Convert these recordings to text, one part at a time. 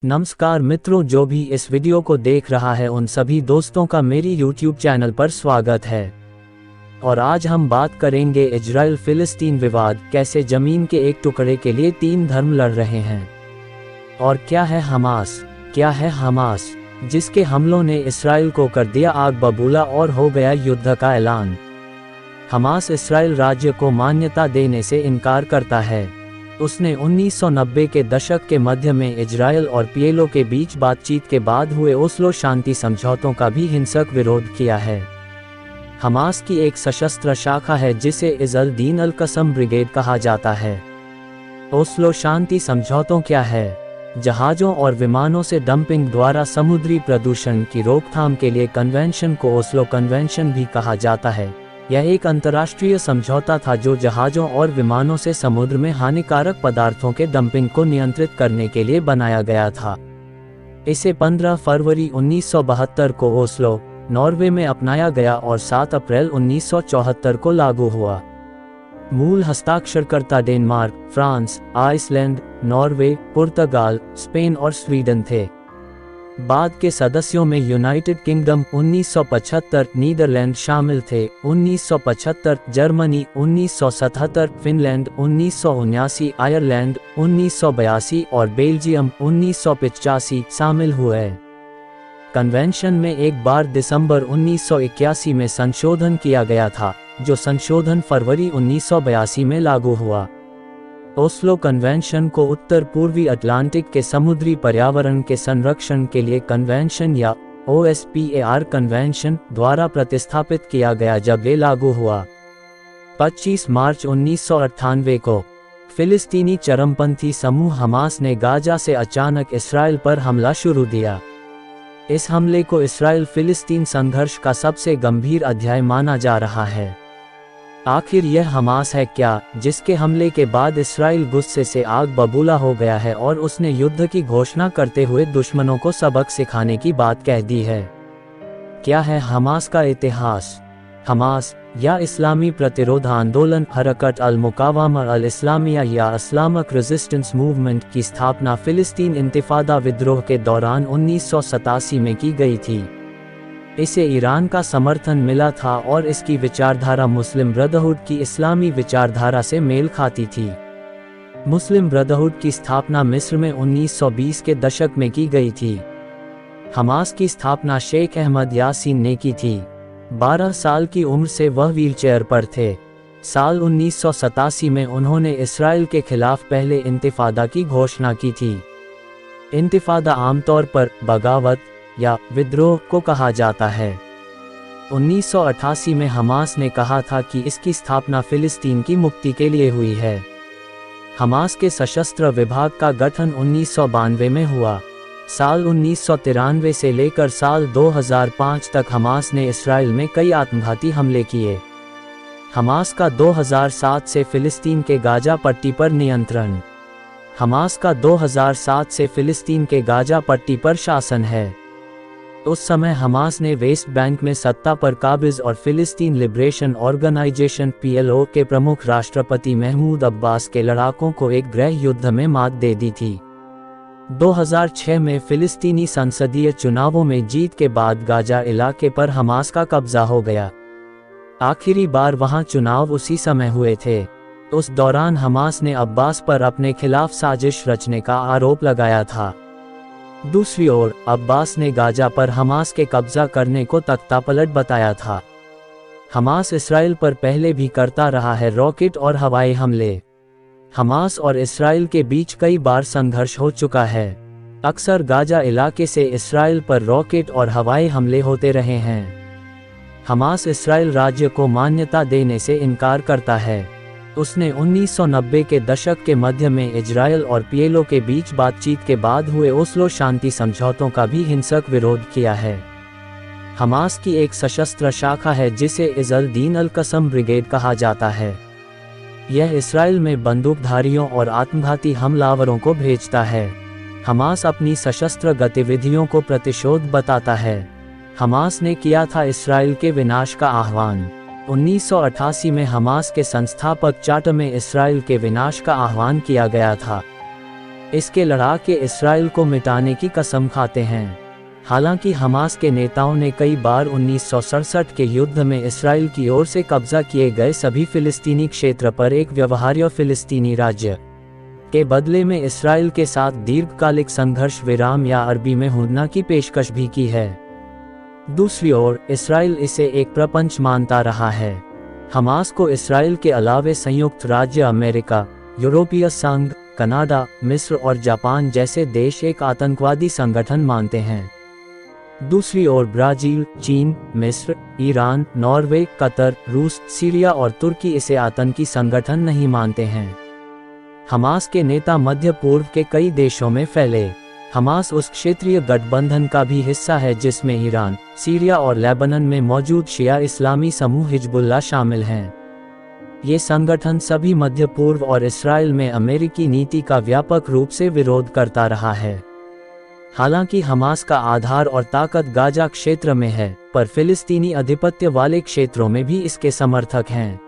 नमस्कार मित्रों, जो भी इस वीडियो को देख रहा है उन सभी दोस्तों का मेरी YouTube चैनल पर स्वागत है। और आज हम बात करेंगे इजराइल फिलिस्तीन विवाद, कैसे जमीन के एक टुकड़े के लिए तीन धर्म लड़ रहे हैं। और क्या है हमास, जिसके हमलों ने इसराइल को कर दिया आग बबूला और हो गया युद्ध का ऐलान। हमास इसराइल राज्य को मान्यता देने से इनकार करता है। उसने 1990 के दशक के मध्य में इजराइल और पीएलओ के बीच बातचीत के बाद हुए ओस्लो शांति समझौतों का भी हिंसक विरोध किया है। हमास की एक सशस्त्र शाखा है जिसे इज़-अल दीन अल-क़स्म ब्रिगेड कहा जाता है। ओस्लो शांति समझौतों क्या है? जहाज़ों और विमानों से डंपिंग द्वारा समुद्री प्रदूषण की रोकथाम के लिए कन्वेंशन को ओस्लो कन्वेंशन भी कहा जाता है। यह एक अंतर्राष्ट्रीय समझौता था जो जहाज़ों और विमानों से समुद्र में हानिकारक पदार्थों के डंपिंग को नियंत्रित करने के लिए बनाया गया था। इसे 15 फरवरी 1972 को ओस्लो, नॉर्वे में अपनाया गया और 7 अप्रैल 1974 को लागू हुआ। मूल हस्ताक्षरकर्ता डेनमार्क, फ्रांस, आइसलैंड, नॉर्वे, पुर्तगाल, स्पेन और स्वीडन थे। बाद के सदस्यों में यूनाइटेड किंगडम 1975, नीदरलैंड शामिल थे 1975, जर्मनी 1977, फिनलैंड 1979, आयरलैंड 1982 और बेल्जियम 1985 शामिल हुए। कन्वेंशन में एक बार दिसंबर 1981 में संशोधन किया गया था, जो संशोधन फरवरी 1982 में लागू हुआ। ओस्लो कन्वेंशन को उत्तर पूर्वी अटलांटिक के समुद्री पर्यावरण के संरक्षण के लिए कन्वेंशन या OSPAR कन्वेंशन द्वारा प्रतिस्थापित किया गया जब ये लागू हुआ। 25 मार्च 1998 को फिलिस्तीनी चरमपंथी समूह हमास ने गाजा से अचानक इसराइल पर हमला शुरू दिया। इस हमले को इसराइल फिलिस्तीन संघर्ष का सबसे गंभीर अध्याय माना जा रहा है। आखिर यह हमास है क्या, जिसके हमले के बाद इसराइल गुस्से से आग बबूला हो गया है और उसने युद्ध की घोषणा करते हुए दुश्मनों को सबक सिखाने की बात कह दी है? क्या है हमास का इतिहास? हमास या इस्लामी प्रतिरोध आंदोलन, हरकत अल-मुकावामा अल-इस्लामिया या इस्लामिक रेजिस्टेंस मूवमेंट की स्थापना फिलिस्तीन इंतिफादा विद्रोह के दौरान 1987 में की गई थी। इसे ईरान का समर्थन मिला था और इसकी विचारधारा मुस्लिम ब्रदरहुड की इस्लामी विचारधारा से मेल खाती थी। मुस्लिम ब्रदरहुड की स्थापना मिस्र में 1920 के दशक में की गई थी। हमास की स्थापना शेख अहमद यासीन ने की थी। 12 साल की उम्र से वह व्हीलचेयर पर थे। साल 1987 में उन्होंने इसराइल के खिलाफ पहले इंतिफादा की घोषणा की थी। इंतिफादा आमतौर पर बगावत या विद्रोह को कहा जाता है। 1988 में हमास ने कहा था कि इसकी स्थापना फिलिस्तीन की मुक्ति के लिए हुई है। हमास के सशस्त्र विभाग का गठन 1992 में हुआ। साल 1993 से लेकर साल 2005 तक हमास ने इसराइल में कई आत्मघाती हमले किए। हमास का 2007 से फिलिस्तीन के गाजा पट्टी पर नियंत्रण। हमास का 2007 से फिलिस्तीन के गाजा पट्टी पर शासन है। उस समय हमास ने वेस्ट बैंक में सत्ता पर काबिज और फिलिस्तीन लिबरेशन ऑर्गेनाइजेशन PLO के प्रमुख राष्ट्रपति महमूद अब्बास के लड़ाकों को एक गृह युद्ध में मात दे दी थी। 2006 में फिलिस्तीनी संसदीय चुनावों में जीत के बाद गाजा इलाके पर हमास का कब्जा हो गया। आखिरी बार वहां चुनाव उसी समय हुए थे। उस दौरान हमास ने अब्बास पर अपने खिलाफ साजिश रचने का आरोप लगाया था। दूसरी ओर अब्बास ने गाजा पर हमास के कब्जा करने को तख्तापलट बताया था। हमास इसराइल पर पहले भी करता रहा है रॉकेट और हवाई हमले। हमास और इसराइल के बीच कई बार संघर्ष हो चुका है। अक्सर गाजा इलाके से इसराइल पर रॉकेट और हवाई हमले होते रहे हैं। हमास इसराइल राज्य को मान्यता देने से इनकार करता है। उसने 1990 के दशक के मध्य में इजराइल और पीएलओ के बीच बातचीत के बाद हुए ओस्लो शांति समझौतों का भी हिंसक विरोध किया है। हमास की एक सशस्त्र शाखा है जिसे इज़-अल दीन अल-क़स्म ब्रिगेड कहा जाता है। यह इसराइल में बंदूकधारियों और आत्मघाती हमलावरों को भेजता है। हमास अपनी सशस्त्र गतिविधियों को प्रतिशोध बताता है। हमास ने किया था इसराइल के विनाश का आह्वान। 1988 में हमास के संस्थापक चार्टर में इसराइल के विनाश का आह्वान किया गया था। इसके लड़ाके इसराइल को मिटाने की कसम खाते हैं। हालांकि हमास के नेताओं ने कई बार 1967 के युद्ध में इसराइल की ओर से कब्जा किए गए सभी फिलिस्तीनी क्षेत्र पर एक व्यवहार्य फिलिस्तीनी राज्य के बदले में इसराइल के साथ दीर्घकालिक संघर्ष विराम या अरबी में हुदना की पेशकश भी की है। दूसरी ओर इसराइल इसे एक प्रपंच मानता रहा है। हमास को इसराइल के अलावे संयुक्त राज्य अमेरिका, यूरोपीय संघ, कनाडा, मिस्र और जापान जैसे देश एक आतंकवादी संगठन मानते हैं। दूसरी ओर ब्राजील, चीन, मिस्र, ईरान, नॉर्वे, कतर, रूस, सीरिया और तुर्की इसे आतंकी संगठन नहीं मानते हैं। हमास के नेता मध्य पूर्व के कई देशों में फैले। हमास उस क्षेत्रीय गठबंधन का भी हिस्सा है जिसमें ईरान, सीरिया और लेबनान में मौजूद शिया इस्लामी समूह हिजबुल्लाह शामिल हैं। ये संगठन सभी मध्य पूर्व और इसराइल में अमेरिकी नीति का व्यापक रूप से विरोध करता रहा है। हालांकि हमास का आधार और ताकत गाजा क्षेत्र में है, पर फिलिस्तीनी आधिपत्य वाले क्षेत्रों में भी इसके समर्थक हैं।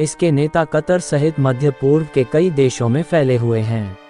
इसके नेता कतर सहित मध्य पूर्व के कई देशों में फैले हुए हैं।